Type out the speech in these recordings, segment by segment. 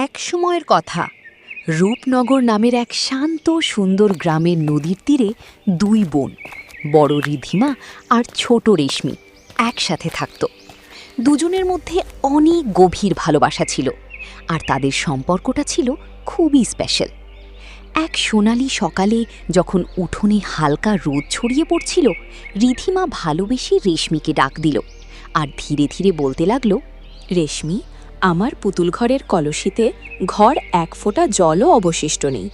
এক সময়ের কথা, রূপনগর নামের এক শান্ত সুন্দর গ্রামের নদীর তীরে দুই বোন, বড় রিধিমা আর ছোট রেশমি একসাথে থাকত। দুজনের মধ্যে অনেক গভীর ভালোবাসা ছিল, আর তাদের সম্পর্কটা ছিল খুবই স্পেশাল। এক সোনালি সকালে যখন উঠোনে হালকা রোদ ছড়িয়ে পড়ছিল, রিধিমা ভালোবেসে রেশমিকে ডাক দিল আর ধীরে ধীরে বলতে লাগলো, রেশমি, আমার পুতুল ঘরের কলসিতে ঘর এক ফোঁটা জলও অবশিষ্ট নেই।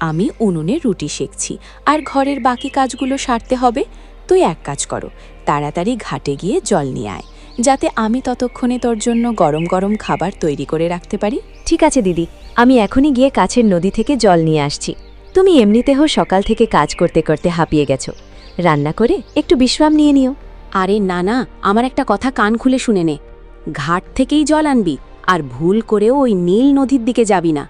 আমি উনুনে রুটি সেঁকছি, আর ঘরের বাকি কাজগুলো সারতে হবে। তুই এক কাজ করো, তাড়াতাড়ি ঘাটে গিয়ে জল নিয়ে আয়, যাতে আমি ততক্ষণে তোর জন্য গরম গরম খাবার তৈরি করে রাখতে পারি। ঠিক আছে দিদি, আমি এখনই গিয়ে কাছের নদী থেকে জল নিয়ে আসছি। তুমি এমনিতেও সকাল থেকে কাজ করতে করতে হাঁপিয়ে গেছো, রান্না করে একটু বিশ্রাম নিয়ে নিও। আরে না না, আমার একটা কথা কান খুলে শুনে নে। ঘাট থেকেই জল আনবি, আর ভুল করেও ওই নীল নদীর দিকে যাবি না।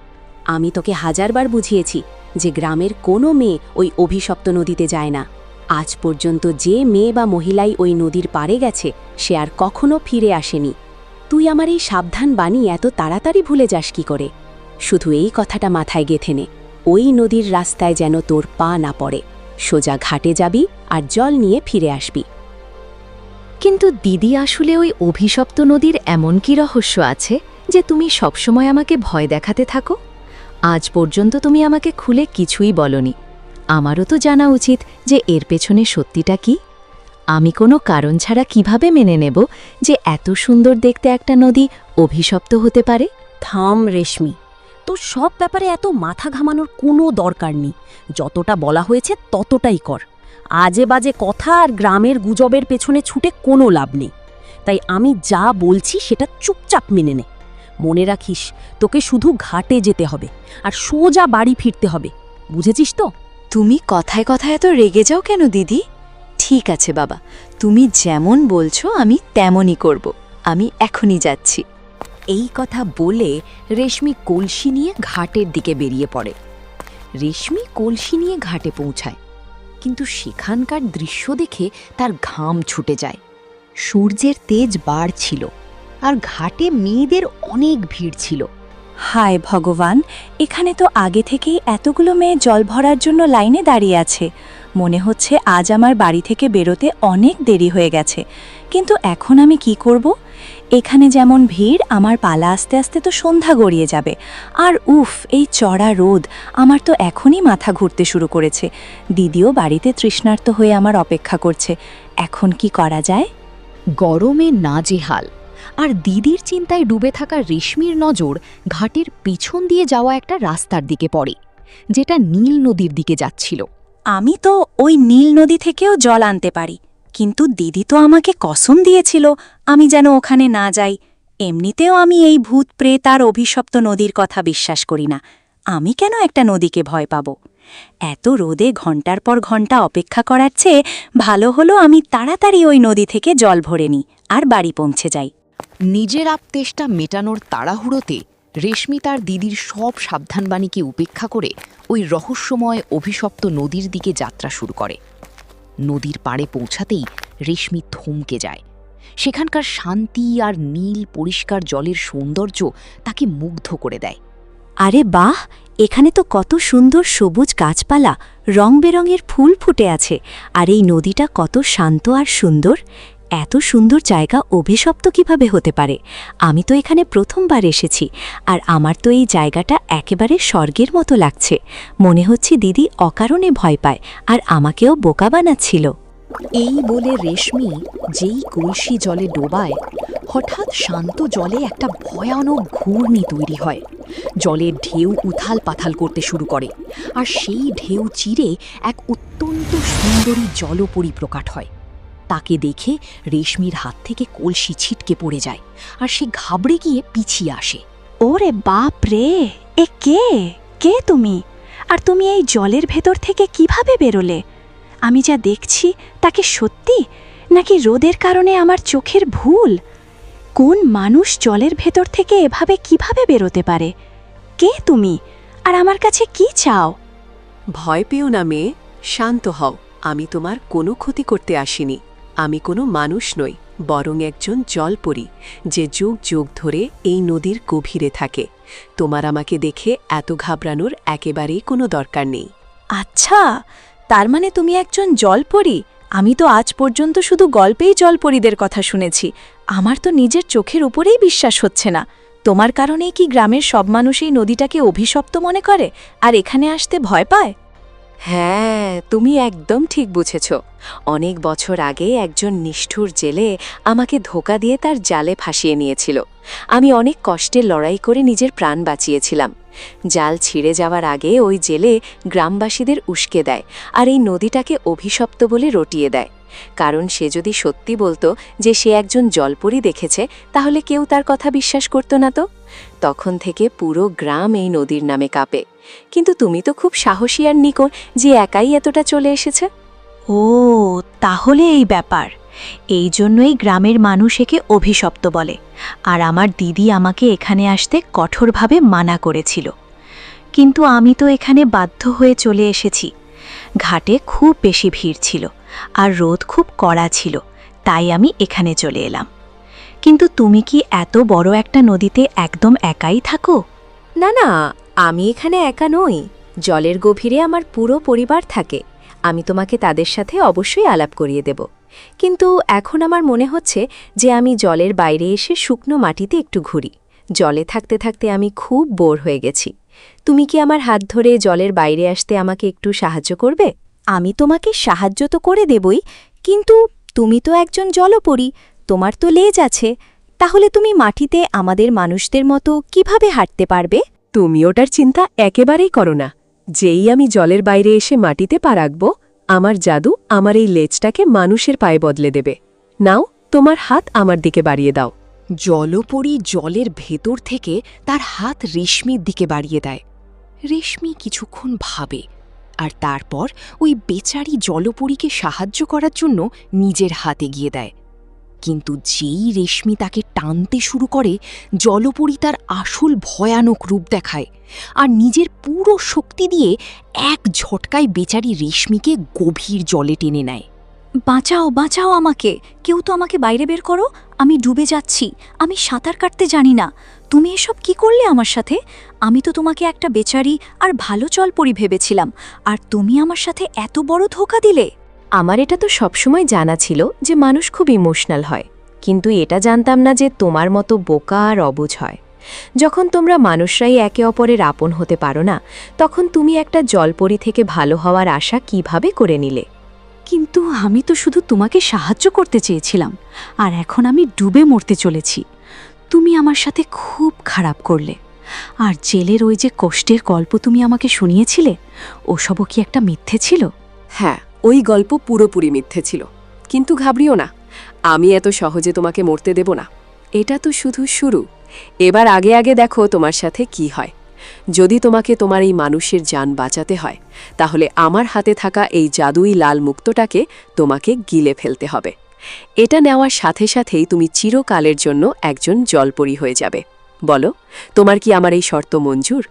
আমি তোকে হাজারবার বুঝিয়েছি যে গ্রামের কোনো মেয়ে ওই অভিশপ্ত নদীতে যায় না। আজ পর্যন্ত যে মেয়ে বা মহিলাই ওই নদীর পাড়ে গেছে, সে আর কখনো ফিরে আসেনি। তুই আমার এই সাবধান বাণী এত তাড়াতাড়ি ভুলে যাস কি করে? শুধু এই কথাটা মাথায় গেঁথে নে, ওই নদীর রাস্তায় যেন তোর পা না পড়ে। সোজা ঘাটে যাবি আর জল নিয়ে ফিরে আসবি। কিন্তু দিদি, আসলে ওই অভিশপ্ত নদীর এমন কি রহস্য আছে যে তুমি সবসময় আমাকে ভয় দেখাতে থাকো? আজ পর্যন্ত তুমি আমাকে খুলে কিছুই বলনি। আমারও তো জানা উচিত যে এর পেছনে সত্যিটা কি। আমি কোনো কারণ ছাড়া কিভাবে মেনে নেব যে এত সুন্দর দেখতে একটা নদী অভিশপ্ত হতে পারে? থাম রেশমি, তোর সব ব্যাপারে এত মাথা ঘামানোর কোনো দরকার নেই। যতটা বলা হয়েছে ততটাই কর। আজে বাজে কথা আর গ্রামের গুজবের পেছনে ছুটে কোনো লাভ নেই। তাই আমি যা বলছি সেটা চুপচাপ মেনে নে। মনে রাখিস, তোকে শুধু ঘাটে যেতে হবে আর সোজা বাড়ি ফিরতে হবে, বুঝেছিস তো? তুমি কথায় কথায় এত রেগে যাও কেন দিদি? ঠিক আছে বাবা, তুমি যেমন বলছো আমি তেমনই করব। আমি এখনই যাচ্ছি। এই কথা বলে রেশমি কলসি নিয়ে ঘাটের দিকে বেরিয়ে পড়ে। রেশমি কলসি নিয়ে ঘাটে পৌঁছায়, কিন্তু সেখানকার দৃশ্য দেখে তার ঘাম ছুটে যায়। সূর্যের তেজ বাড়ছিল, আর ঘাটে মেয়েদের অনেক ভিড় ছিল। হায় ভগবান, এখানে তো আগে থেকেই এতগুলো মেয়ে জল ভরার জন্য লাইনে দাঁড়িয়ে আছে। মনে হচ্ছে আজ আমার বাড়ি থেকে বেরোতে অনেক দেরি হয়ে গেছে। কিন্তু এখন আমি কি করব? এখানে যেমন ভিড়, আমার পালা আস্তে আস্তে তো সন্ধ্যা গড়িয়ে যাবে। আর উফ, এই চড়া রোদ, আমার তো এখনই মাথা ঘুরতে শুরু করেছে। দিদিও বাড়িতে তৃষ্ণার্ত হয়ে আমার অপেক্ষা করছে। এখন কি করা যায়? গরমে নাজেহাল আর দিদির চিন্তায় ডুবে থাকা রেশমির নজর ঘাটের পিছন দিয়ে যাওয়া একটা রাস্তার দিকে পড়ে, যেটা নীল নদীর দিকে যাচ্ছিল। আমি তো ওই নীল নদী থেকেও জল আনতে পারি, কিন্তু দিদি তো আমাকে কসম দিয়েছিল আমি যেন ওখানে না যাই। এমনিতেও আমি এই ভূত প্রেত আর অভিশপ্ত নদীর কথা বিশ্বাস করি না। আমি কেন একটা নদীকে ভয় পাব? এত রোদে ঘন্টার পর ঘন্টা অপেক্ষা করার চেয়ে ভালো হলো আমি তাড়াতাড়ি ওই নদী থেকে জল ভরে নিই আর বাড়ি পৌঁছে যাই। নিজের আপতেষ্টা মেটানোর তাড়াহুড়োতে রেশমি তার দিদির সব সাবধানবাণীকে উপেক্ষা করে ওই রহস্যময় অভিশপ্ত নদীর দিকে যাত্রা শুরু করে। নদীর পাড়ে পৌঁছাতেই রেশমি থমকে যায়। সেখানকার শান্তি আর নীল পরিষ্কার জলের সৌন্দর্য তাকে মুগ্ধ করে দেয়। আরে বাহ, এখানে তো কত সুন্দর সবুজ গাছপালা, রং বেরঙের ফুল ফুটে আছে। আর এই নদীটা কত শান্ত আর সুন্দর। এত সুন্দর জায়গা অভিশপ্ত কিভাবে হতে পারে? আমি তো এখানে প্রথমবার এসেছি, আর আমার তো এই জায়গাটা একেবারে স্বর্গের মতো লাগছে। মনে হচ্ছে দিদি অকারণে ভয় পায় আর আমাকেও বোকা বানাচ্ছিল। এই বলে রেশমি যেই কলসি জলে ডোবায়, হঠাৎ শান্ত জলে একটা ভয়ানক ঘূর্ণি তৈরি হয়। জলের ঢেউ উথাল পাথাল করতে শুরু করে, আর সেই ঢেউ চিরে এক অত্যন্ত সুন্দরী জলপরী প্রকাট হয়। তাকে দেখে রেশমির হাত থেকে কলসি ছিটকে পড়ে যায়, আর সে ঘাবড়ে গিয়ে পিছিয়ে আসে। ওরে বাপ রে, এ কে? কে তুমি? আর তুমি এই জলের ভেতর থেকে কিভাবে বেরোলে? আমি যা দেখছি তাকে সত্যি, নাকি রোদের কারণে আমার চোখের ভুল? কোন মানুষ জলের ভেতর থেকে এভাবে কিভাবে বেরোতে পারে? কে তুমি, আর আমার কাছে কি চাও? ভয় পেও না মেয়ে, শান্ত হও। আমি তোমার কোনো ক্ষতি করতে আসিনি। আমি কোনো মানুষ নই, বরং একজন জলপরী, যে যুগ যুগ ধরে এই নদীর গভীরে থাকে। তোমার আমাকে দেখে এত ঘাবড়ানোর একেবারেই কোনো দরকার নেই। আচ্ছা, তার মানে তুমি একজন জলপরী? আমি তো আজ পর্যন্ত শুধু গল্পেই জলপরীদের কথা শুনেছি। আমার তো নিজের চোখের উপরেই বিশ্বাস হচ্ছে না। তোমার কারণেই কি গ্রামের সব মানুষ এই নদীটাকে অভিশপ্ত মনে করে আর এখানে আসতে ভয় পায়? হ্যাঁ, তুমি একদম ঠিক বুঝেছ। অনেক বছর আগে একজন নিষ্ঠুর জেলে আমাকে ধোঁকা দিয়ে তার জালে ফাঁসিয়ে নিয়েছিল। আমি অনেক কষ্টে লড়াই করে নিজের প্রাণ বাঁচিয়েছিলাম। জাল ছিঁড়ে যাওয়ার আগে ওই জেলে গ্রামবাসীদের উস্কে দেয় আর এই নদীটাকে অভিশপ্ত বলে রটিয়ে দেয়। কারণ সে যদি সত্যি বলতো যে সে একজন জলপরী দেখেছে, তাহলে কেউ তার কথা বিশ্বাস করত না। তো তখন থেকে পুরো গ্রাম এই নদীর নামে কাঁপে। কিন্তু তুমি তো খুব সাহসী আর নিকর যে একাই এতটা চলে এসেছে। ও, তাহলে এই ব্যাপার। এই জন্যই গ্রামের মানুষ একে অভিশপ্ত বলে। আর আমার দিদি আমাকে এখানে আসতে কঠোরভাবে মানা করেছিল, কিন্তু আমি তো এখানে বাধ্য হয়ে চলে এসেছি। ঘাটে খুব বেশি ভিড় ছিল আর রোদ খুব কড়া ছিল, তাই আমি এখানে চলে এলাম। কিন্তু তুমি কি এত বড় একটা নদীতে একদম একাই থাকো? না না, আমি এখানে একা নই। জলের গভীরে আমার পুরো পরিবার থাকে। আমি তোমাকে তাদের সাথে অবশ্যই আলাপ করিয়ে দেব। কিন্তু এখন আমার মনে হচ্ছে যে আমি জলের বাইরে এসে শুকনো মাটিতে একটু ঘুরি। জলে থাকতে থাকতে আমি খুব বোর হয়ে গেছি। তুমি কি আমার হাত ধরে জলের বাইরে আসতে আমাকে একটু সাহায্য করবে? আমি তোমাকে সাহায্য তো করে দেবই, কিন্তু তুমি তো একজন জলপরী, তোমার তো লেজ আছে। তাহলে তুমি মাটিতে আমাদের মানুষদের মতো কিভাবে হাঁটতে পারবে? তুমি ওটার চিন্তা একেবারেই করো না। যেই আমি জলের বাইরে এসে মাটিতে পা রাখব, আমার জাদু আমার এই লেজটাকে মানুষের পায়ে বদলে দেবে। নাও, তোমার হাত আমার দিকে বাড়িয়ে দাও। জলপরী জলের ভেতর থেকে তার হাত রেশমির দিকে বাড়িয়ে দেয়। রেশমি কিছুক্ষণ ভাবে আর তারপর ওই বেচারি জলপরীকে সাহায্য করার জন্য নিজের হাত এগিয়ে দেয়। কিন্তু যেই রেশমি তাকে টানতে শুরু করে, জলপরী তার আসল ভয়ানক রূপ দেখায় আর নিজের পুরো শক্তি দিয়ে এক ঝটকায় বেচারি রেশমিকে গভীর জলে টেনে নেয়। বাঁচাও, বাঁচাও আমাকে! কেউ তো আমাকে বাইরে বের করো, আমি ডুবে যাচ্ছি। আমি সাঁতার কাটতে জানি না। তুমি এসব কি করলে আমার সাথে? আমি তো তোমাকে একটা বেচারি আর ভালো জলপরী ভেবেছিলাম, আর তুমি আমার সাথে এত বড় ধোঁকা দিলে। আমার এটা তো সবসময় জানা ছিল যে মানুষ খুব ইমোশনাল হয়, কিন্তু এটা জানতাম না যে তোমার মতো বোকা আর অবুঝ হয়। যখন তোমরা মানুষরাই একে অপরের আপন হতে পারো না, তখন তুমি একটা জলপরী থেকে ভালো হওয়ার আশা কিভাবে করে নিলে? কিন্তু আমি তো শুধু তোমাকে সাহায্য করতে চেয়েছিলাম, আর এখন আমি ডুবে মরতে চলেছি। তুমি আমার সাথে খুব খারাপ করলে। আর জেলের ওই যে কষ্টের গল্প তুমি আমাকে শুনিয়েছিলে, ওসবও কি একটা মিথ্যে ছিল? হ্যাঁ, ওই গল্প পুরোপুরি মিথ্যে ছিল। কিন্তু ঘাবড়িও না, আমি এত সহজে তোমাকে মরতে দেব না। এটা তো শুধু শুরু। এবার আগে আগে দেখো তোমার সাথে কি হয়। যদি তোমাকে তোমার এই মানুষের জান বাঁচাতে হয়, তাহলে আমার হাতে থাকা এই জাদুই লাল মুক্তটাকে তোমাকে গিলে ফেলতে হবে। এটা নেওয়ার সাথে সাথেই তুমি চিরকালের জন্য একজন জলপরী হয়ে যাবে। বলো, তোমার কি আমার এই শর্ত মঞ্জুর?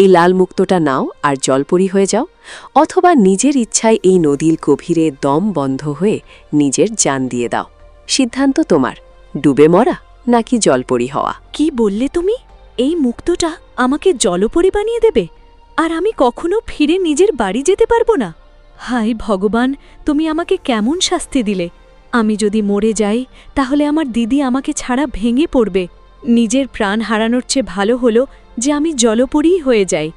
এই লাল মুক্তটা নাও আর জলপরী হয়ে যাও, অথবা নিজের ইচ্ছায় এই নদীর গভীরে দম বন্ধ হয়ে নিজের জান দিয়ে দাও। সিদ্ধান্ত তোমার, ডুবে মরা নাকি জলপরী হওয়া। কি বললে তুমি? এই মুক্তটা আমাকে জলপরী বানিয়ে দেবে, আর আমি কখনো ফিরে নিজের বাড়ি যেতে পারবো না? হায় ভগবান, তুমি আমাকে কেমন শাস্তি দিলে! আমি যদি মরে যাই, তাহলে আমার দিদি আমাকে ছাড়া ভেঙে পড়বে। নিজের প্রাণ হারানোর চেয়ে ভালো হলো যে আমি জলপরীই হয়ে যাই।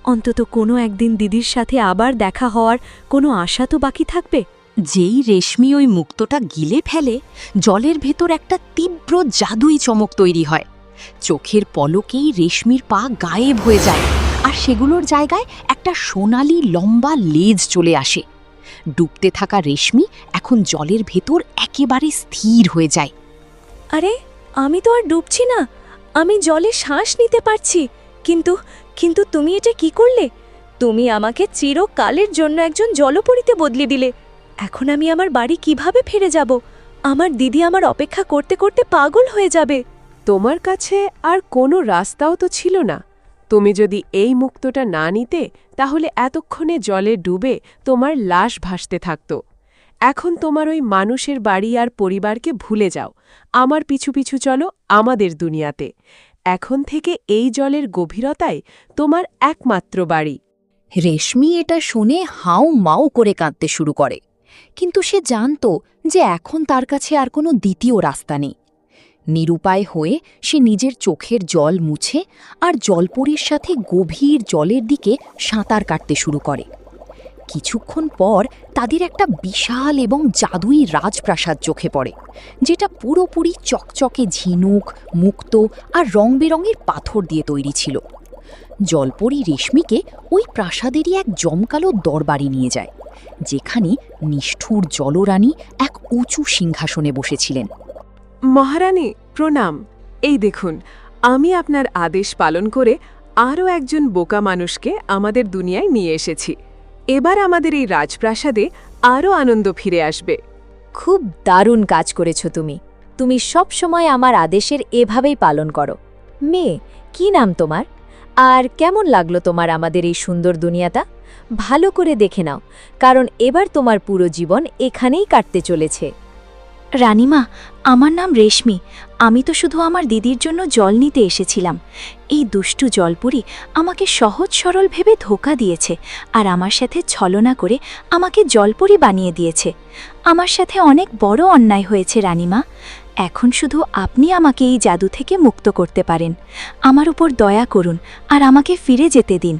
অন্তত কোনো একদিন দিদির সাথে আবার দেখা হওয়ার কোনো আশা তো বাকি থাকবে। যেই রেশমি ওই মুক্তটা গিলে ফেলে, জলের ভেতর একটা তীব্র জাদুই চমক তৈরি হয়। চোখের পলকেই রেশমির পা গায়েব হয়ে যায় আর সেগুলোর জায়গায় একটা সোনালি লম্বা লেজ চলে আসে। ডুবতে থাকা রেশমি এখন জলের ভেতর একেবারে স্থির হয়ে যায়। আরে, আমি তো আর ডুবছি না, আমি জলে শ্বাস নিতে পারছি। কিন্তু কিন্তু তুমি এটা কি করলে? তুমি আমাকে চিরকালের জন্য একজন জলপরীতে বদলে দিলে। এখন আমি আমার বাড়ি কিভাবে ফিরে যাব? আমার দিদি আমার অপেক্ষা করতে করতে পাগল হয়ে যাবে। তোমার কাছে আর কোনো রাস্তাও তো ছিল না। তুমি যদি এই মুক্তটা না নিতে, তাহলে এতক্ষণে জলে ডুবে তোমার লাশ ভাসতে থাকত। এখন তোমার ওই মানুষের বাড়ি আর পরিবারকে ভুলে যাও, আমার পিছু পিছু চলো আমাদের দুনিয়াতে। এখন থেকে এই জলের গভীরতায় তোমার একমাত্র বাড়ি। রেশমি এটা শুনে হাউ মাউ করে কাঁদতে শুরু করে, কিন্তু সে জানত যে এখন তার কাছে আর কোনো দ্বিতীয় রাস্তা নেই। নিরুপায় হয়ে সে নিজের চোখের জল মুছে আর জলপরীর সাথে গভীর জলের দিকে সাঁতার কাটতে শুরু করে। কিছুক্ষণ পর তাদের একটা বিশাল এবং জাদুই রাজপ্রাসাদ চোখে পড়ে, যেটা পুরোপুরি চকচকে ঝিনুক, মুক্ত আর রংবেরঙের পাথর দিয়ে তৈরি ছিল। জলপরী রেশমিকে ওই প্রাসাদেরই এক জমকালো দরবারে নিয়ে যায়, যেখানে নিষ্ঠুর জলরানী এক উঁচু সিংহাসনে বসেছিলেন। মহারানী প্রণাম। এই দেখুন, আমি আপনার আদেশ পালন করে আরও একজন বোকা মানুষকে আমাদের দুনিয়ায় নিয়ে এসেছি। এবার আমাদের এই রাজপ্রাসাদে আরও আনন্দ ফিরে আসবে। খুব দারুণ কাজ করেছ তুমি। তুমি সব সময় আমার আদেশের এভাবেই পালন করো। মেয়ে, কি নাম তোমার? আর কেমন লাগলো তোমার আমাদের এই সুন্দর দুনিয়াটা? ভালো করে দেখে নাও, কারণ এবার তোমার পুরো জীবন এখানেই কাটতে চলেছে। রানীমা, আমার নাম রেশমি। আমি তো শুধু আমার দিদির জন্য জল নিতে এসেছিলাম। এই দুষ্টু জলপরী আমাকে সহজ সরল ভেবে ধোঁকা দিয়েছে আর আমার সাথে ছলনা করে আমাকে জলপরী বানিয়ে দিয়েছে। আমার সাথে অনেক বড় অন্যায় হয়েছে রানীমা। এখন শুধু আপনি আমাকে এই জাদু থেকে মুক্ত করতে পারেন। আমার উপর দয়া করুন আর আমাকে ফিরে যেতে দিন।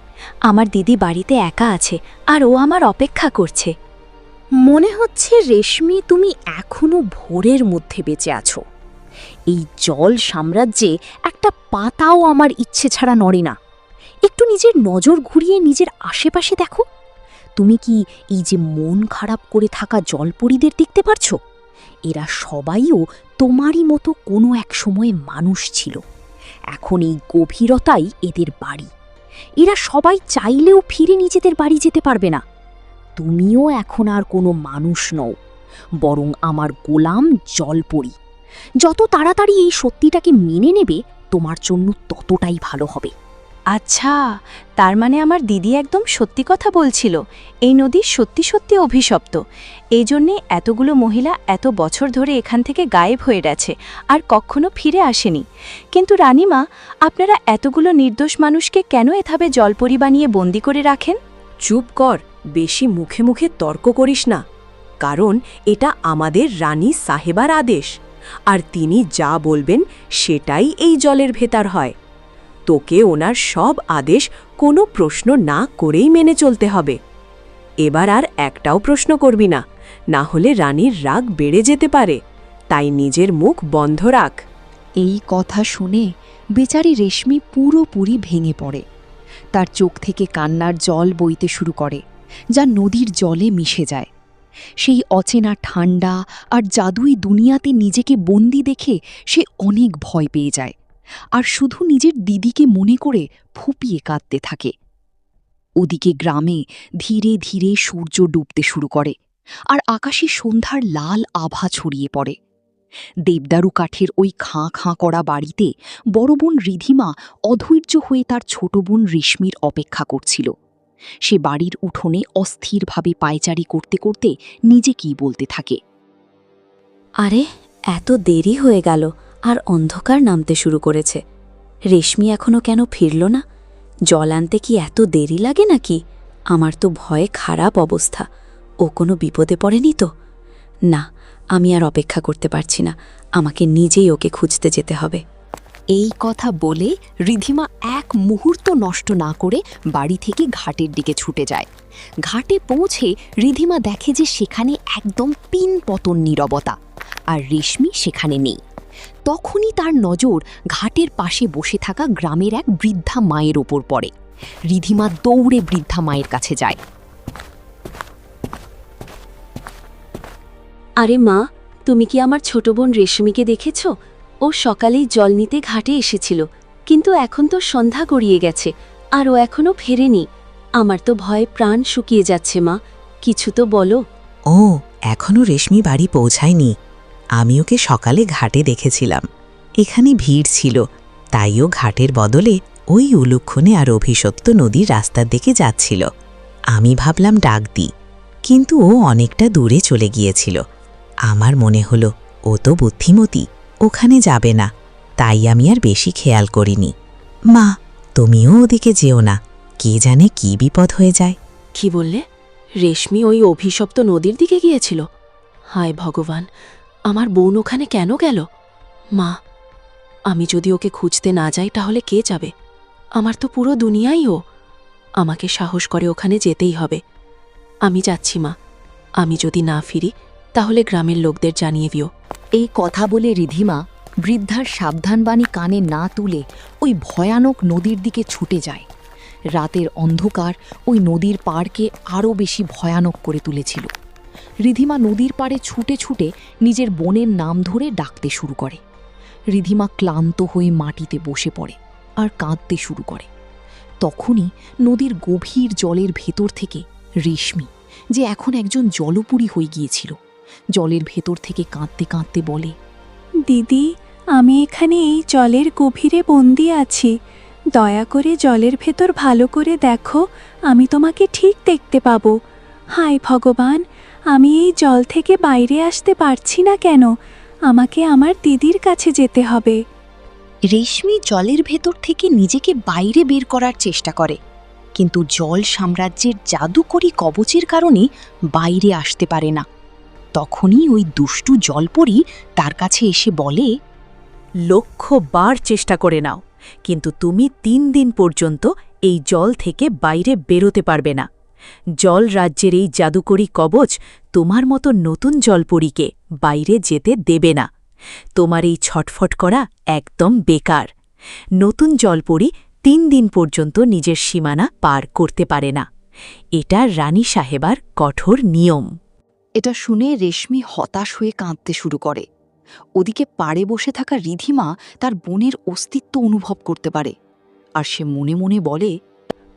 আমার দিদি বাড়িতে একা আছে আর ও আমার অপেক্ষা করছে। মনে হচ্ছে রেশমি, তুমি এখনো ভোরের মধ্যে বেঁচে আছো। এই জল সাম্রাজ্যে একটা পাতাও আমার ইচ্ছে ছাড়া নড়ে না। একটু নিজের নজর ঘুরিয়ে নিজের আশেপাশে দেখো। তুমি কি এই যে মন খারাপ করে থাকা জলপরীদের দেখতে পারছো? এরা সবাইও তোমারই মতো কোনো এক সময়ে মানুষ ছিল। এখন এই গভীরতাই এদের বাড়ি। এরা সবাই চাইলেও ফিরে নিজেদের বাড়ি যেতে পারবে না। তুমিও এখন আর কোনো মানুষ নও, বরং আমার গোলাম জলপরী। যত তাড়াতাড়ি এই সত্যিটাকে মেনে নেবে, তোমার জন্য ততটাই ভালো হবে। আচ্ছা, তার মানে আমার দিদি একদম সত্যি কথা বলছিল। এই নদী সত্যি সত্যি অভিশপ্ত। এই জন্যে এতগুলো মহিলা এত বছর ধরে এখান থেকে গায়েব হয়ে গেছে আর কখনো ফিরে আসেনি। কিন্তু রানীমা, আপনারা এতগুলো নির্দোষ মানুষকে কেন এভাবে জলপরী বানিয়ে বন্দি করে রাখেন? চুপ কর, বেশি মুখে মুখে তর্ক করিস না। কারণ এটা আমাদের রানী সাহেবার আদেশ, আর তিনি যা বলবেন সেটাই এই জলের ভেতর হয়। তোকে ওনার সব আদেশ কোনো প্রশ্ন না করেই মেনে চলতে হবে। এবার আর একটাও প্রশ্ন করবি না, না হলে রানীর রাগ বেড়ে যেতে পারে। তাই নিজের মুখ বন্ধ রাখ। এই কথা শুনে বেচারি রেশমি পুরোপুরি ভেঙে পড়ে। তার চোখ থেকে কান্নার জল বইতে শুরু করে, যা নদীর জলে মিশে যায়। সেই অচেনা ঠান্ডা আর জাদুই দুনিয়াতে নিজেকে বন্দি দেখে সে অনেক ভয় পেয়ে যায়, আর শুধু নিজের দিদিকে মনে করে ফুপিয়ে কাঁদতে থাকে। ওদিকে গ্রামে ধীরে ধীরে সূর্য ডুবতে শুরু করে, আর আকাশে সন্ধ্যার লাল আভা ছড়িয়ে পড়ে। দেবদারু কাঠের ওই খাঁ খাঁ করা বাড়িতে বড় বোন রিধিমা অধৈর্য হয়ে তার ছোট বোন রেশমির অপেক্ষা করছিল। সে বাড়ির উঠোনে অস্থিরভাবে পায়চারি করতে করতে নিজেকেই বলতে থাকে, আরে, এত দেরি হয়ে গেল আর অন্ধকার নামতে শুরু করেছে। রেশমি এখনো কেন ফিরল না? জল আনতে কি এত দেরি লাগে নাকি? আমার তো ভয়ে খারাপ অবস্থা। ও কোনো বিপদে পড়েনি তো? না, আমি আর অপেক্ষা করতে পারছি না। আমাকে নিজেই ওকে খুঁজতে যেতে হবে। এই কথা বলে রিধিমা এক মুহূর্ত নষ্ট না করে বাড়ি থেকে ঘাটের দিকে ছুটে যায়। ঘাটে পৌঁছে রিধিমা দেখে যে সেখানে একদম পিনপতন নীরবতা, আর রেশমি সেখানে নেই। তখনই তার নজর ঘাটের পাশে বসে থাকা গ্রামের এক বৃদ্ধা মায়ের ওপর পড়ে। রিধিমা দৌড়ে বৃদ্ধা মায়ের কাছে যায়। আরে মা, তুমি কি আমার ছোট বোন রেশমিকে দেখেছ? ও সকালেই জল নিতে ঘাটে এসেছিল, কিন্তু এখন তো সন্ধ্যা গড়িয়ে গেছে আর ও এখনো ফেরেনি। আমার তো ভয়ে প্রাণ শুকিয়ে যাচ্ছে মা, কিছু তো বলো। ও, এখনও রেশমি বাড়ি পৌঁছায়নি। আমি ওকে সকালে ঘাটে দেখেছিলাম। এখানে ভিড় ছিল, তাইও ঘাটের বদলে ওই উলুক্ষণে আর অভিশপ্ত নদীর রাস্তার দিকে যাচ্ছিল। আমি ভাবলাম ডাক দিই, কিন্তু ও অনেকটা দূরে চলে গিয়েছিল। আমার মনে হলো ও তো বুদ্ধিমতী, ওখানে যাবে না, তাই আমি আর বেশি খেয়াল করিনি। মা, তুমিও ওদিকে যেও না, কে জানে কি বিপদ হয়ে যায়। কি বললে? রেশমি ওই অভিশপ্ত নদীর দিকে গিয়েছিল? হায় ভগবান, আমার বোন ওখানে কেন গেল? মা, আমি যদি ওকে খুঁজতে না যাই তাহলে কে যাবে? আমার তো পুরো দুনিয়াই ও। আমাকে সাহস করে ওখানে যেতেই হবে। আমি যাচ্ছি মা, আমি যদি না ফিরি তাহলে গ্রামের লোকদের জানিয়ে দিও। এই কথা বলে রিধিমা বৃদ্ধার সাবধানবাণী কানে না তুলে ওই ভয়ানক নদীর দিকে ছুটে যায়। রাতের অন্ধকার ওই নদীর পাড়কে আরও বেশি ভয়ানক করে তুলেছিল। রিধিমা নদীর পাড়ে ছুটে ছুটে নিজের বোনের নাম ধরে ডাকতে শুরু করে। রিধিমা ক্লান্ত হয়ে মাটিতে বসে পড়ে আর কাঁদতে শুরু করে। তখনই নদীর গভীর জলের ভেতর থেকে রেশমি, যে এখন একজন জলপুরী হয়ে গিয়েছিল, জলের ভেতর থেকে কাঁদতে কাঁদতে বলে, দিদি, আমি এখানে এই জলের গভীরে বন্দি আছি। দয়া করে জলের ভেতর ভালো করে দেখো, আমি তোমাকে ঠিক দেখতে পাবো। হায় ভগবান, আমি এই জল থেকে বাইরে আসতে পারছি না কেন? আমাকে আমার দিদির কাছে যেতে হবে। রেশমি জলের ভেতর থেকে নিজেকে বাইরে বের করার চেষ্টা করে, কিন্তু জল সাম্রাজ্যের জাদুকরী কবচের কারণে বাইরে আসতে পারে না। তখনই ওই দুষ্টু জলপরী তার কাছে এসে বলে, 1,000,000 চেষ্টা করে নাও, কিন্তু তুমি 3 দিন পর্যন্ত এই জল থেকে বাইরে বেরোতে পারবে না। জল রাজ্যের এই জাদুকরী কবচ তোমার মতো নতুন জলপরীকে বাইরে যেতে দেবে না। তোমার এই ছটফট করা একদম বেকার। নতুন জলপরী 3 দিন পর্যন্ত নিজের সীমানা পার করতে পারে না। এটা রানী সাহেবার কঠোর নিয়ম। এটা শুনে রেশমি হতাশ হয়ে কাঁদতে শুরু করে। ওদিকে পাড়ে বসে থাকা রিধিমা তার বোনের অস্তিত্ব অনুভব করতে পারে, আর সে মনে মনে বলে,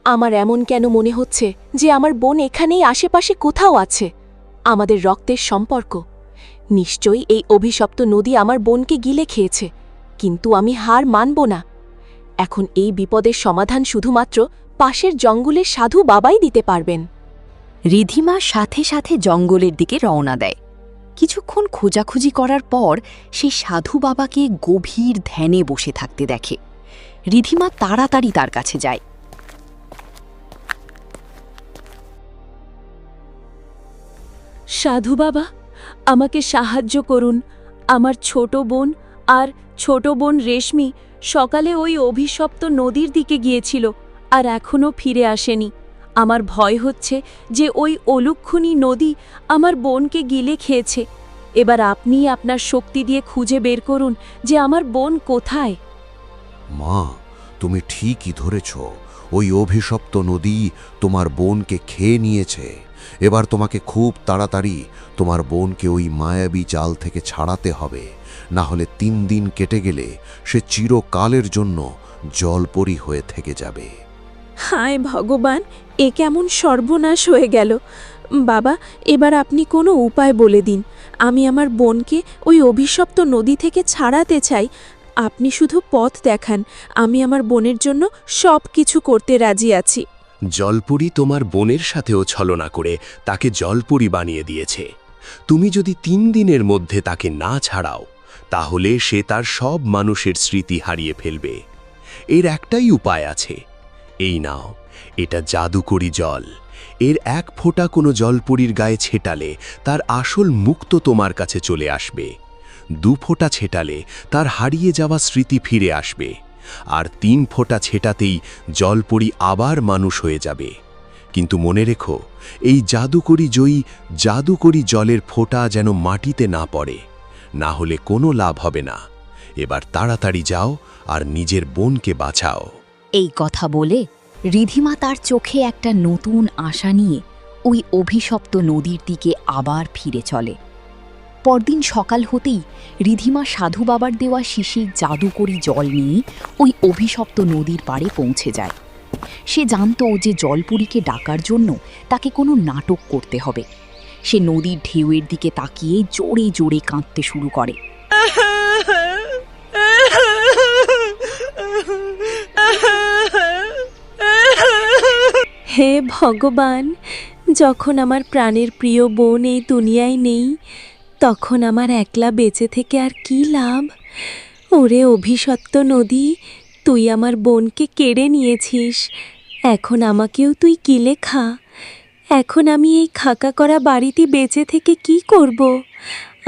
আমার এমন কেন মনে হচ্ছে যে আমার বোন এখানেই আশেপাশে কোথাও আছে? আমাদের রক্তের সম্পর্ক। নিশ্চয়ই এই অভিশপ্ত নদী আমার বোনকে গিলে খেয়েছে, কিন্তু আমি হার মানব না। এখন এই বিপদের সমাধান শুধুমাত্র পাশের জঙ্গলের সাধু বাবাই দিতে পারবেন। রিধিমা সাথে সাথে জঙ্গলের দিকে রওনা দেয়। কিছুক্ষণ খোঁজাখুঁজি করার পর সে সাধু বাবাকে গভীর ধ্যানে বসে থাকতে দেখে। রিধিমা তাড়াতাড়ি তার কাছে যায়। সাধু বাবা, আমাকে সাহায্য করুন। আমার ছোট বোন আর ছোট বোন রেশমি সকালে ওই অভিশপ্ত নদীর দিকে গিয়েছিল আর এখনও ফিরে আসেনি। আমার ভয় হচ্ছে যে ওই অলুক্ষণী নদী আমার বোনকে গিলে খেয়েছে। এবার আপনি আপনার শক্তি দিয়ে খুঁজে বের করুন যে আমার বোন কোথায়। মা, তুমি ঠিকই ধরেছ, ওই অভিশপ্ত নদী তোমার বোনকে খেয়ে নিয়েছে। এবার তোমাকে খুব তাড়াতাড়ি তোমার বোনকে ওই মায়াবী জাল থেকে ছাড়াতে হবে, না হলে 3 দিন কেটে গেলে সে চিরকালের জন্য জলপরী হয়ে থেকে যাবে। হায় ভগবান, এ কেমন সর্বনাশ হয়ে গেল! বাবা, এবার আপনি কোনো উপায় বলে দিন। আমি আমার বোনকে ওই অভিশপ্ত নদী থেকে ছাড়াতে চাই। আপনি শুধু পথ দেখান, আমি আমার বোনের জন্য সব কিছু করতে রাজি আছি। জলপরী তোমার বোনের সাথেও ছলনা করে তাকে জলপরী বানিয়ে দিয়েছে। তুমি যদি 3 দিনের মধ্যে তাকে না ছাড়াও, তাহলে সে তার সব মানুষের স্মৃতি হারিয়ে ফেলবে। এর একটাই উপায় আছে, এই নাও, এটা জাদুকরী জল। এর 1 ফোঁটা কোনো জলপরীর গায়ে ছেটালে তার আসল মুক্ত তোমার কাছে চলে আসবে। 2 ফোঁটা ছেটালে তার হারিয়ে যাওয়া স্মৃতি ফিরে আসবে, আর 3 ফোঁটা ছেটাতেই জলপরী আবার মানুষ হয়ে যাবে। কিন্তু মনে রেখো, এই জাদুকরী জলের ফোঁটা যেন মাটিতে না পড়ে, না হলে কোনো লাভ হবে না। এবার তাড়াতাড়ি যাও আর নিজের বোনকে বাঁচাও। এই কথা বলে রিধিমা তার চোখে একটা নতুন আশা নিয়ে ওই অভিশপ্ত নদীর দিকে আবার ফিরে চলে। পরদিন সকাল হতেই রিধিমা সাধু বাবার দেওয়া শিশির জাদুকরী জল নিয়ে ওই অভিশপ্ত নদীর পাড়ে পৌঁছে যায়। সে জানত যে জলপুরীকে ডাকার জন্য তাকে কোনো নাটক করতে হবে। সে নদীর ঢেউয়ের দিকে তাকিয়ে জোরে জোরে কাঁদতে শুরু করে। হে ভগবান, যখন আমার প্রাণের প্রিয় বোন এই দুনিয়ায় নেই, তখন আমার একলা বেঁচে থেকে আর কি লাভ? ওরে অভিশপ্ত নদী, তুই আমার বোনকে কেড়ে নিয়েছিস, এখন আমাকেও তুই গিলে খা। এখন আমি এই খাকা করা বাড়িতে বেঁচে থেকে কি করব?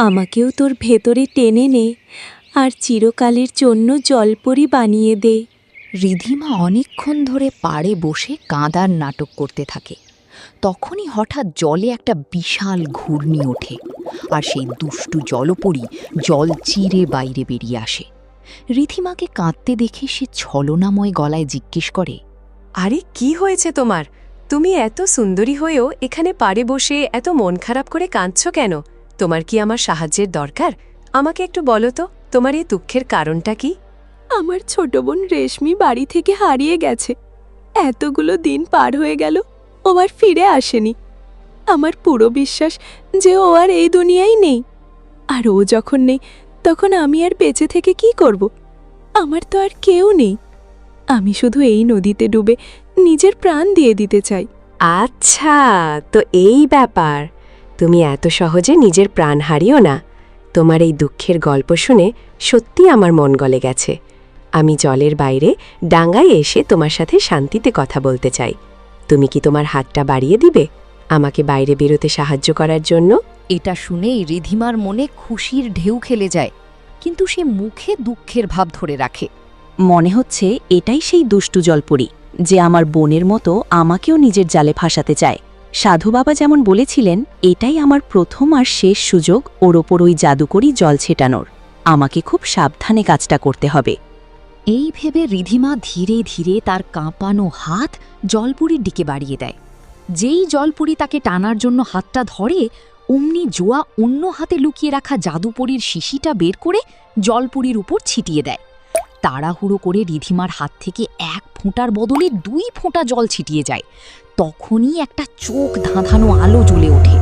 আমাকেও তোর ভেতরে টেনে নে আর চিরকালের জন্য জলপরি বানিয়ে দে। রিধিমা অনেকক্ষণ ধরে পাড়ে বসে কাঁদার নাটক করতে থাকে। তখনই হঠাৎ জলে একটা বিশাল ঘূর্ণি ওঠে, আর সেই দুষ্টু জলপরী জল চিরে বাইরে বেরিয়ে আসে। রিধিমাকে কাঁদতে দেখে সে ছলনাময় গলায় জিজ্ঞেস করে, আরে কি হয়েছে তোমার? তুমি এত সুন্দরী হয়েও এখানে পাড়ে বসে এত মন খারাপ করে কাঁদছ কেন? তোমার কি আমার সাহায্যের দরকার? আমাকে একটু বলো তো, তোমার এই দুঃখের কারণটা কি? আমার ছোট বোন রেশমি বাড়ি থেকে হারিয়ে গেছে। এতগুলো দিন পার হয়ে গেল, ও আর ফিরে আসেনি। আমার পুরো বিশ্বাস যে ও আর এই দুনিয়ায় নেই। আর ও যখন নেই, তখন আমি আর বেঁচে থেকে কি করব? আমার তো আর কেউ নেই। আমি শুধু এই নদীতে ডুবে নিজের প্রাণ দিয়ে দিতে চাই। আচ্ছা, তো এই ব্যাপার। তুমি এত সহজে নিজের প্রাণ হারিও না। তোমার এই দুঃখের গল্প শুনে সত্যি আমার মন গলে গেছে। আমি জলের বাইরে ডাঙায় এসে তোমার সাথে শান্তিতে কথা বলতে চাই। তুমি কি তোমার হাতটা বাড়িয়ে দিবে আমাকে বাইরে বেরোতে সাহায্য করার জন্য? এটা শুনেই রিধিমার মনে খুশির ঢেউ খেলে যায়, কিন্তু সে মুখে দুঃখের ভাব ধরে রাখে। মনে হচ্ছে এটাই সেই দুষ্টু জলপরি যে আমার বোনের মতো আমাকেও নিজের জালে ফাঁসাতে চায়। সাধু বাবা যেমন বলেছিলেন, এটাই আমার প্রথম আর শেষ সুযোগ ওর ওপর ওই জাদুকরি জল ছেটানোর। আমাকে খুব সাবধানে কাজটা করতে হবে। এই ভেবে রিধিমা ধীরে ধীরে তার কাঁপানো হাত জলপুরীর দিকে বাড়িয়ে দেয়। যেই জলপুরী তাকে টানার জন্য হাতটা ধরে, অমনি জোয়া অন্য হাতে লুকিয়ে রাখা জাদুপরীর শিশিটা বের করে জলপুরীর উপর ছিটিয়ে দেয়। তাড়াহুড়ো করে রিধিমার হাত থেকে 1 ফোঁটার বদলে 2 ফোঁটা জল ছিটিয়ে যায়। তখনই একটা চোখ ধাঁধানো আলো জ্বলে ওঠে।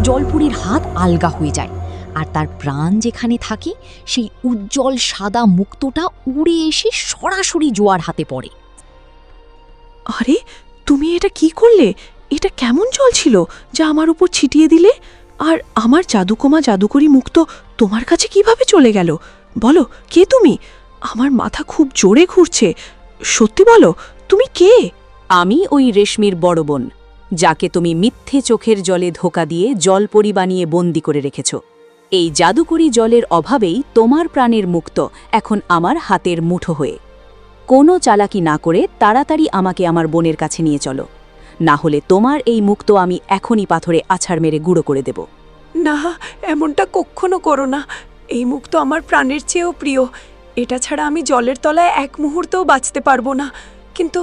জলপুরীর হাত আলগা হয়ে যায়, আর তার প্রাণ যেখানে থাকে সেই উজ্জ্বল সাদা মুক্তোটা উড়ে এসে সরাসরি জোয়ার হাতে পড়ে। আরে, তুমি এটা কি করলে? এটা কেমন জল ছিল যা আমার উপর ছিটিয়ে দিলে? আর আমার জাদুকরি মুক্ত তোমার কাছে কিভাবে চলে গেল? বলো, কে তুমি? আমার মাথা খুব জোরে ঘুরছে। সত্যি বলো, তুমি কে? আমি ওই রেশমির বড় বোন, যাকে তুমি মিথ্যে চোখের জলে ধোকা দিয়ে জলপরি বানিয়ে বন্দি করে রেখেছ। এই জাদুকরি জলের অভাবেই তোমার প্রাণের মুক্ত এখন আমার হাতের মুঠো হয়ে। কোনো চালাকি না করে তাড়াতাড়ি আমাকে আমার বোনের কাছে নিয়ে চলো, না হলে তোমার এই মুক্ত আমি এখনই পাথরে আছাড় মেরে গুঁড়ো করে দেব। না, এমনটা কখনো করো না। এই মুক্ত আমার প্রাণের চেয়েও প্রিয়। এটা ছাড়া আমি জলের তলায় এক মুহূর্তও বাঁচতে পারবো না। কিন্তু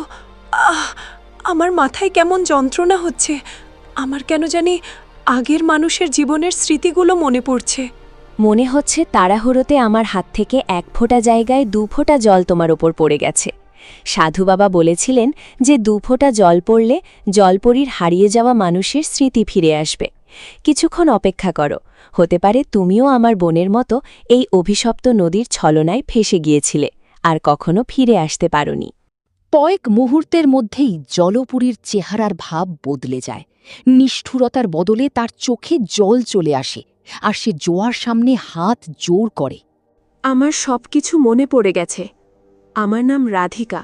আমার মাথায় কেমন যন্ত্রণা হচ্ছে। আমার কেন জানি আগের মানুষের জীবনের স্মৃতিগুলো মনে পড়ছে। মনে হচ্ছে তাড়াহুড়োতে আমার হাত থেকে 1 ফোঁটা জায়গায় 2 ফোঁটা জল তোমার ওপর পড়ে গেছে। সাধু বাবা বলেছিলেন যে 2 ফোঁটা জল পড়লে জলপরীর হারিয়ে যাওয়া মানুষের স্মৃতি ফিরে আসবে। কিছুক্ষণ অপেক্ষা করো, হতে পারে তুমিও আমার বোনের মতো এই অভিশপ্ত নদীর ছলনায় ফেসে গিয়েছিলে আর কখনো ফিরে আসতে পারোনি। কয়েক মুহূর্তের মধ্যেই জলপুরীর চেহারার ভাব বদলে যায়। নিষ্ঠুরতার বদলে তার চোখে জল চলে আসে, আর সে জোয়ার সামনে হাত জোর করে। আমার সব কিছু মনে পড়ে গেছে। আমার নাম রাধিকা।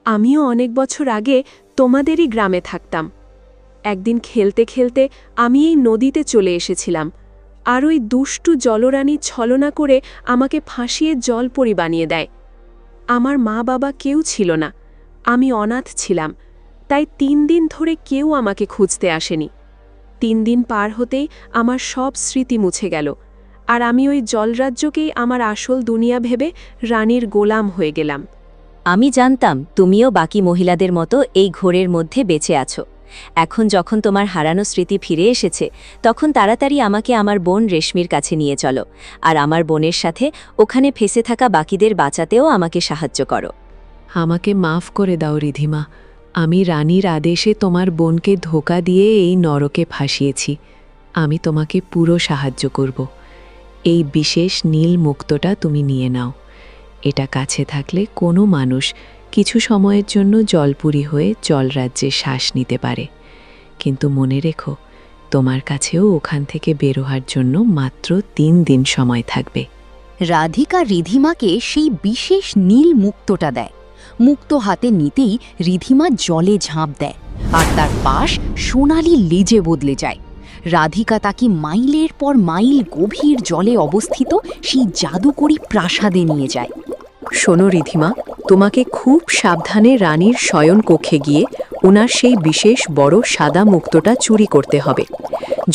আমিও অনেক বছর আগে তোমাদেরই গ্রামে থাকতাম। একদিন খেলতে খেলতে আমি এই নদীতে চলে এসেছিলাম, আর ওই দুষ্টু জলরানী ছলনা করে আমাকে ফাঁসিয়ে জলপরি বানিয়ে দেয়। আমার মা বাবা কেউ ছিল না, আমি অনাথ ছিলাম, তাই 3 দিন ধরে কেউ আমাকে খুঁজতে আসেনি। 3 দিন পার হতেই আমার সব স্মৃতি মুছে গেল, আর আমি ওই জলরাজ্যকেই আমার আসল দুনিয়া ভেবে রানীর গোলাম হয়ে গেলাম। আমি জানতাম তুমিও বাকি মহিলাদের মতো এই ঘোরের মধ্যে বেঁচে আছো। এখন যখন তোমার হারানো স্মৃতি ফিরে এসেছে, তখন তাড়াতাড়ি আমাকে আমার বোন রেশমির কাছে নিয়ে চলো, আর আমার বোনের সাথে ওখানে ফেসে থাকা বাকিদের বাঁচাতেও আমাকে সাহায্য করো। আমাকে মাফ করে দাও রিধিমা। আমি রানীর আদেশে তোমার বোনকে ধোকা দিয়ে এই নরকে ফাঁসিয়েছি। আমি তোমাকে পুরো সাহায্য করব। এই বিশেষ নীল মুক্তটা তুমি নিয়ে নাও। এটা কাছে থাকলে কোনো মানুষ কিছু সময়ের জন্য জলপুরি হয়ে জলরাজ্যে শ্বাস নিতে পারে। কিন্তু মনে রেখো তোমার কাছেও ওখান থেকে বেরোহার জন্য মাত্র 3 দিন সময় থাকবে। রাধিকা রিধিমাকে সেই বিশেষ নীল মুক্তোটা দেয়। মুক্তো হাতে নিতেই রিধিমা জলে ঝাঁপ দেয় আর তার পাশ সোনালি লেজে বদলে যায়। রাধিকা তাকে মাইলের পর মাইল গভীর জলে অবস্থিত সেই জাদুকরী প্রাসাদে নিয়ে যায়। শোনো রিধিমা, তোমাকে খুব সাবধানে রানীর শয়ন কক্ষে গিয়ে ওনার সেই বিশেষ বড় সাদা মুক্তোটা চুরি করতে হবে।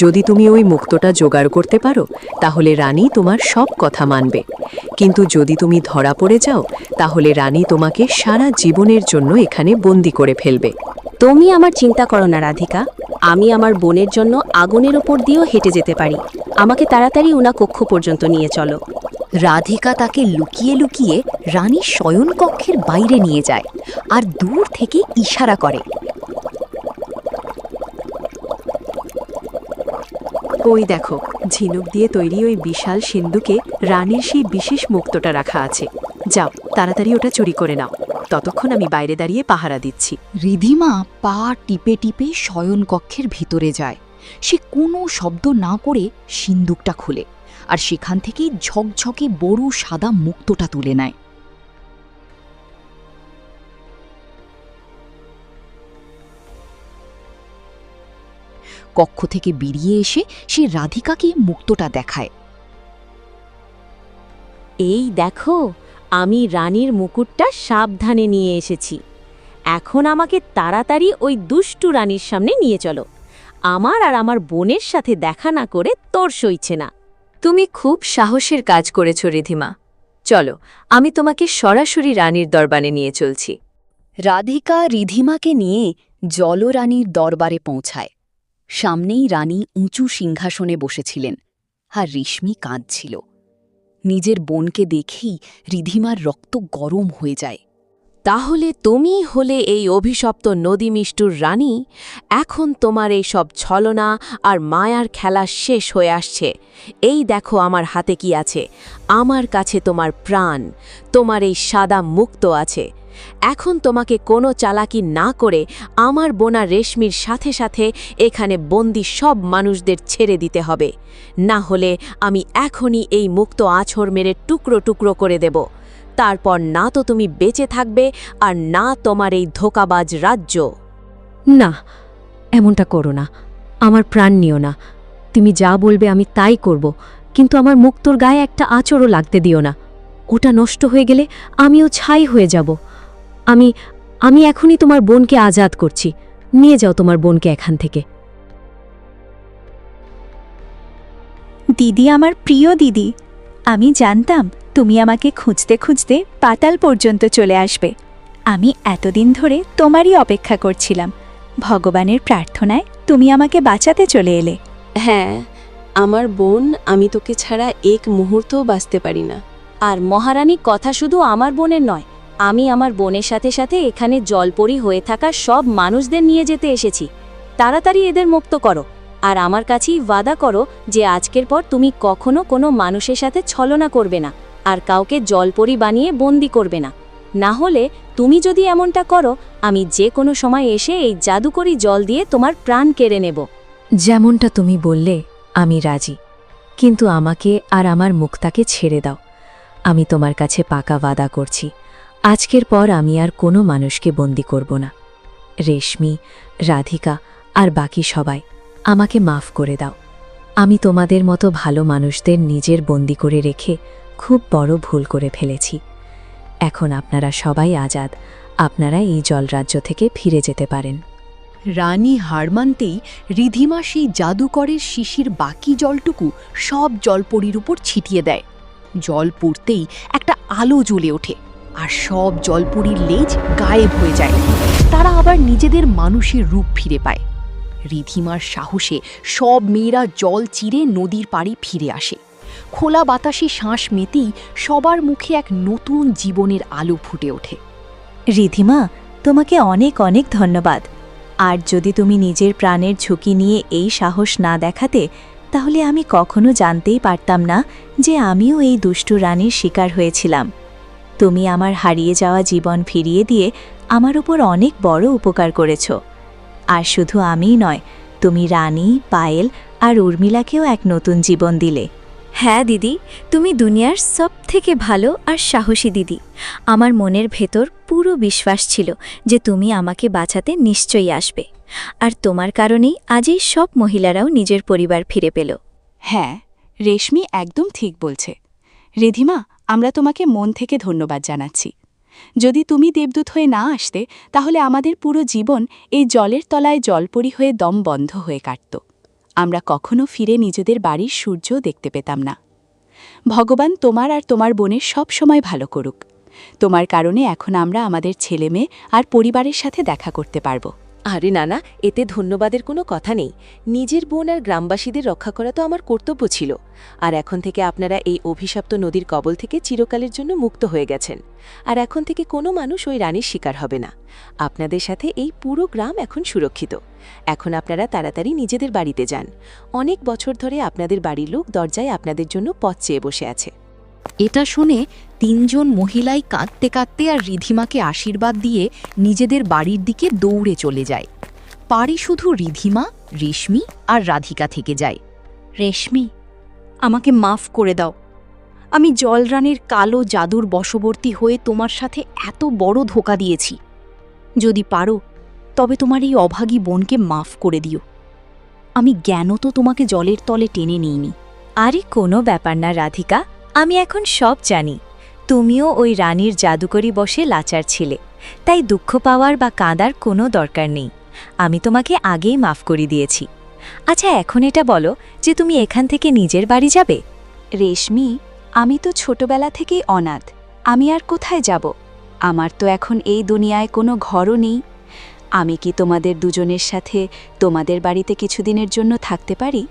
যদি তুমি ওই মুক্তোটা জোগাড় করতে পারো তাহলে রানী তোমার সব কথা মানবে, কিন্তু যদি তুমি ধরা পড়ে যাও তাহলে রানী তোমাকে সারা জীবনের জন্য এখানে বন্দি করে ফেলবে। তুমি আমার চিন্তা করো না রাধিকা, আমি আমার বোনের জন্য আগুনের ওপর দিয়েও হেঁটে যেতে পারি। আমাকে তাড়াতাড়ি ওনা কক্ষ পর্যন্ত নিয়ে চলো। রাধিকা তাকে লুকিয়ে লুকিয়ে রানীর শয়নকক্ষের বাইরে নিয়ে যায় আর দূর থেকে ইশারা করে। ওই দেখো, ঝিনুক দিয়ে তৈরি ওই বিশাল সিন্ধুকে রানীর সেই বিশেষ মুক্তোটা রাখা আছে। যাও, তাড়াতাড়ি ওটা চুরি করে নাও, ততক্ষণ আমি বাইরে দাঁড়িয়ে পাহারা দিচ্ছি। রিধিমা পা টিপে টিপে শয়নকক্ষের ভিতরে যায়। সে কোনো শব্দ না করে সিন্দুকটা খুলে আর সেখান থেকেই ঝকঝকে বড় সাদা মুক্তোটা তুলে নেয়। কক্ষ থেকে বেরিয়ে এসে সে রাধিকাকে মুক্তোটা দেখায়। এই দেখো, আমি রানীর মুকুটটা সাবধানে নিয়ে এসেছি। এখন আমাকে তাড়াতাড়ি ওই দুষ্টু রানীর সামনে নিয়ে চলো। আমার আর আমার বোনের সাথে দেখা না করে তোর সইছে না। তুমি খুব সাহসের কাজ করেছ রিধিমা। চলো, আমি তোমাকে সরাসরি রানীর দরবারে নিয়ে চলছি। রাধিকা রিধিমাকে নিয়ে জলরানীর দরবারে পৌঁছায়। সামনেই রানী উঁচু সিংহাসনে বসেছিলেন আর রেশমি কাঁদছিল। নিজের বোনকে দেখেই রিধিমার রক্ত গরম হয়ে যায়। তাহলে তুমি হলে এই অভিশপ্ত নদী মিষ্টুর রানী। এখন তোমার এই সব ছলনা আর মায়ার খেলা শেষ হয়ে আসছে। এই দেখো আমার হাতে কি আছে। আমার কাছে তোমার প্রাণ, তোমার এই সাদা মুক্তো আছে। এখন তোমাকে কোনো চালাকি না করে আমার বোনা রেশমির সাথে সাথে এখানে বন্দি সব মানুষদের ছেড়ে দিতে হবে। না হলে আমি এখনই এই মুক্তো আছড় মেরে টুকরো টুকরো করে দেব। তারপর না তো তুমি বেঁচে থাকবে আর না তোমার এই ধোঁকাবাজ রাজ্য। না, এমনটা করো না, আমার প্রাণ নিও না। তুমি যা বলবে আমি তাই করব, কিন্তু আমার মুক্তোর গায়ে একটা আঁচড়ও লাগতে দিও না। ওটা নষ্ট হয়ে গেলে আমিও ছাই হয়ে যাব। আমি এখনই তোমার বোনকে আজাদ করছি। নিয়ে যাও তোমার বোনকে এখান থেকে। দিদি, আমার প্রিয় দিদি, আমি জানতাম তুমি আমাকে খুঁজতে খুঁজতে পাতাল পর্যন্ত চলে আসবে। আমি এতদিন ধরে তোমারই অপেক্ষা করছিলাম। ভগবানের প্রার্থনায় তুমি আমাকে বাঁচাতে চলে এলে। হ্যাঁ, আমার বোন, আমি তোকে ছাড়া এক মুহূর্তও বাঁচতে পারি না। আর মহারানী, কথা শুধু আমার বোনের নয়, আমি আমার বোনের সাথে সাথে এখানে জলপরি হয়ে থাকা সব মানুষদের নিয়ে যেতে এসেছি। তাড়াতাড়ি এদের মুক্ত করো আর আমার কাছেই ওয়াদা করো যে আজকের পর তুমি কখনো কোনো মানুষের সাথে ছলনা করবে না আর কাউকে জলপরি বানিয়ে বন্দি করবে না। না হলে তুমি যদি এমনটা করো, আমি যে কোনো সময় এসে এই জাদুকরি জল দিয়ে তোমার প্রাণ কেড়ে নেব। যেমনটা তুমি বললে আমি রাজি, কিন্তু আমাকে আর আমার মুক্তাকে ছেড়ে দাও। আমি তোমার কাছে পাকা ওয়াদা করছি, আজকের পর আমি আর কোনো মানুষকে বন্দি করব না। রেশমি, রাধিকা আর বাকি সবাই, আমাকে মাফ করে দাও। আমি তোমাদের মতো ভালো মানুষদের নিজের বন্দি করে রেখে খুব বড় ভুল করে ফেলেছি। এখন আপনারা সবাই আজাদ, আপনারা এই জলরাজ্য থেকে ফিরে যেতে পারেন। রানী হার মানতেই রিধিমা সেই জাদুকরের শিশির বাকি জলটুকু সব জলপরীর উপর ছিটিয়ে দেয়। জল পড়তেই একটা আলো জ্বলে ওঠে আর সব জলপরীর লেজ গায়েব হয়ে যায়। তারা আবার নিজেদের মানুষের রূপ ফিরে পায়। রিধিমার সাহসে সব মেয়েরা জল চিরে নদীর পাড়ে ফিরে আসে। খোলা বাতাসে শ্বাস মেতেই সবার মুখে এক নতুন জীবনের আলো ফুটে ওঠে। রিধিমা, তোমাকে অনেক অনেক ধন্যবাদ। আর যদি তুমি নিজের প্রাণের ঝুঁকি নিয়ে এই সাহস না দেখাতে, তাহলে আমি কখনো জানতেই পারতাম না যে আমিও এই দুষ্টু রানীর শিকার হয়েছিলাম। তুমি আমার হারিয়ে যাওয়া জীবন ফিরিয়ে দিয়ে আমার উপর অনেক বড় উপকার করেছ। আর শুধু আমিই নয়, তুমি রানী, পায়েল আর উর্মিলাকেও এক নতুন জীবন দিলে। হ্যাঁ দিদি, তুমি দুনিয়ার সবথেকে ভালো আর সাহসী দিদি। আমার মনের ভেতর পুরো বিশ্বাস ছিল যে তুমি আমাকে বাঁচাতে নিশ্চয়ই আসবে, আর তোমার কারণেই আজ এই সব মহিলারাও নিজের পরিবার ফিরে পেল। হ্যাঁ, রেশমি একদম ঠিক বলছে। রিধিমা, আমরা তোমাকে মন থেকে ধন্যবাদ জানাচ্ছি। যদি তুমি দেবদূত হয়ে না আসতে, তাহলে আমাদের পুরো জীবন এই জলের তলায় জলপরি হয়ে দম বন্ধ হয়ে কাটত। আমরা কখনো ফিরে নিজেদের বাড়ির সূর্যও দেখতে পেতাম না। ভগবান তোমার আর তোমার বোনের সব সময় ভালো করুক। তোমার কারণে এখন আমরা আমাদের ছেলে মেয়ে আর পরিবারের সাথে দেখা করতে পারব। আরে নানা, এতে ধন্যবাদের কোনো কথা নেই। নিজের বোন আর গ্রামবাসীদের রক্ষা করা তো আমার কর্তব্য ছিল। আর এখন থেকে আপনারা এই অভিশপ্ত নদীর কবল থেকে চিরকালের জন্য মুক্ত হয়ে গেছেন। আর এখন থেকে কোনো মানুষ ওই রানীর শিকার হবে না। আপনাদের সাথে এই পুরো গ্রাম এখন সুরক্ষিত। এখন আপনারা তাড়াতাড়ি নিজেদের বাড়িতে যান। অনেক বছর ধরে আপনাদের বাড়ির লোক দরজায় আপনাদের জন্য পথ চেয়ে বসে আছে। এটা শুনে 3 জন মহিলাই কাঁদতে কাঁদতে আর রিধিমাকে আশীর্বাদ দিয়ে নিজেদের বাড়ির দিকে দৌড়ে চলে যায়। পারি শুধু রিধিমা, রেশমি আর রাধিকা থেকে যায়। রেশমি, আমাকে মাফ করে দাও। আমি জলরানীর কালো জাদুর বশবর্তী হয়ে তোমার সাথে এত বড় ধোঁকা দিয়েছি। যদি পারো তবে তোমার এই অভাগী বোনকে মাফ করে দিও। আমি জ্ঞানও তো তোমাকে জলের তলে টেনে নিইনি। আরে কোনো ব্যাপার না রাধিকা, আমি এখন সব জানি। তুমিও ওই রানীর জাদুকরি বশে লাচার ছিলে, তাই দুঃখ পাওয়ার বা কাঁদার কোনো দরকার নেই। আমি তোমাকে আগেই মাফ করে দিয়েছি। আচ্ছা, এখন এটা বলো যে তুমি এখান থেকে নিজের বাড়ি যাবে? রেশমি, আমি তো ছোটবেলা থেকেই অনাথ। আমি আর কোথায় যাব? আমার তো এখন এই দুনিয়ায় কোনো ঘরও নেই। আমি কি তোমাদের দুজনের সাথে তোমাদের বাড়িতে কিছুদিনের জন্য থাকতে পারি?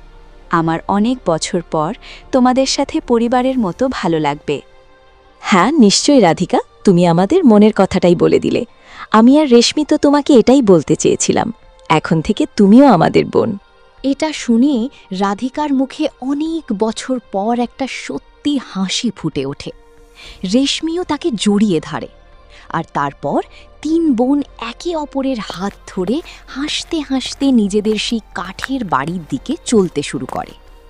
আমার অনেক বছর পর তোমাদের সাথে পরিবারের মতো ভালো লাগবে। হ্যাঁ, নিশ্চয়ই রাধিকা, তুমি আমাদের মনের কথাটাই বলে দিলে। আমি আর রেশমি তো তোমাকে এটাই বলতে চেয়েছিলাম। এখন থেকে তুমিও আমাদের বোন। এটা শুনে রাধিকার মুখে অনেক বছর পর একটা সত্যি হাসি ফুটে ওঠে। রেশমিও তাকে জড়িয়ে ধরে, আর তারপর 3 বোন একে অপরের হাত ধরে হাসতে হাসতে নিজেদের সেই কাঠের বাড়ির দিকে চলতে শুরু করে।